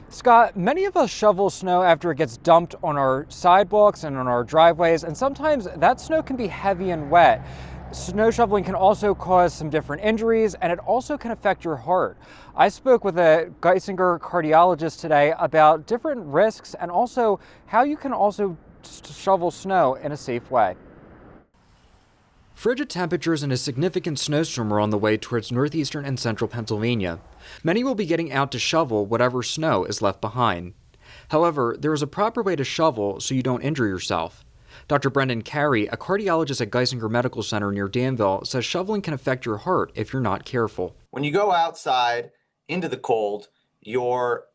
Scott, many of us shovel snow after it gets dumped on our sidewalks and on our driveways, and sometimes that snow can be heavy and wet. Snow shoveling can also cause some different injuries, and it also can affect your heart. I spoke with a Geisinger cardiologist today about different risks and also how you can also shovel snow in a safe way. Frigid temperatures and a significant snowstorm are on the way towards northeastern and central Pennsylvania. Many will be getting out to shovel whatever snow is left behind. However, there is a proper way to shovel so you don't injure yourself. Dr. Brendan Carey, a cardiologist at Geisinger Medical Center near Danville, says shoveling can affect your heart if you're not careful. When you go outside into the cold, your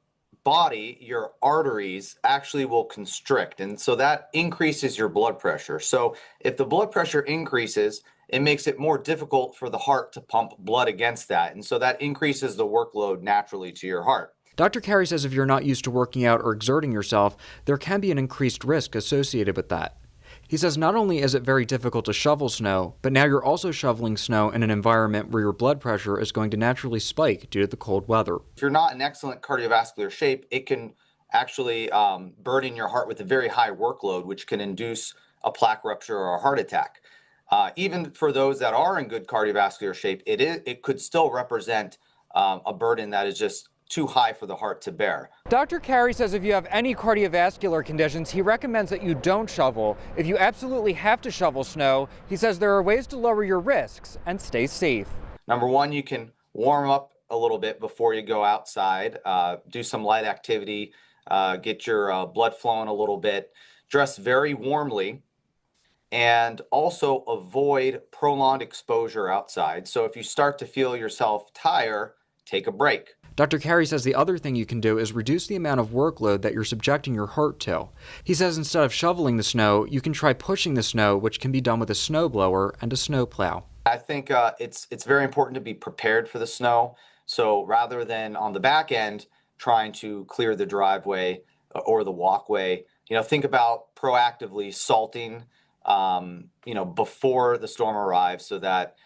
body, your arteries actually will constrict, and so that increases your blood pressure. So if the blood pressure increases, it makes it more difficult for the heart to pump blood against that, and so that increases the workload naturally to your heart. Dr. Carey says if you're not used to working out or exerting yourself, there can be an increased risk associated with that. He says not only is it very difficult to shovel snow, but now you're also shoveling snow in an environment where your blood pressure is going to naturally spike due to the cold weather. If you're not in excellent cardiovascular shape, it can actually burden your heart with a very high workload, which can induce a plaque rupture or a heart attack. Even for those that are in good cardiovascular shape, it could still represent a burden that is just too high for the heart to bear. Dr. Carey says if you have any cardiovascular conditions, he recommends that you don't shovel. If you absolutely have to shovel snow, he says there are ways to lower your risks and stay safe. Number one, you can warm up a little bit before you go outside, do some light activity, get your blood flowing a little bit, dress very warmly, and also avoid prolonged exposure outside. So if you start to feel yourself tire, take a break. Dr. Carey says the other thing you can do is reduce the amount of workload that you're subjecting your heart to. He says instead of shoveling the snow, you can try pushing the snow, which can be done with a snowblower and a snowplow. I think it's very important to be prepared for the snow. So rather than on the back end trying to clear the driveway or the walkway, think about proactively salting, before the storm arrives, so that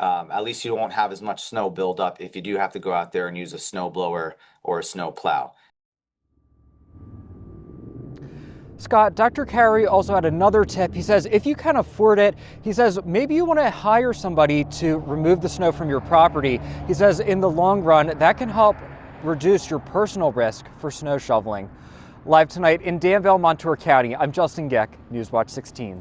at least you won't have as much snow build up if you do have to go out there and use a snowblower or a snowplow. Scott, Dr. Carey also had another tip. He says if you can afford it, he says maybe you want to hire somebody to remove the snow from your property. He says in the long run, that can help reduce your personal risk for snow shoveling. Live tonight in Danville, Montour County, I'm Justin Geck, Newswatch 16.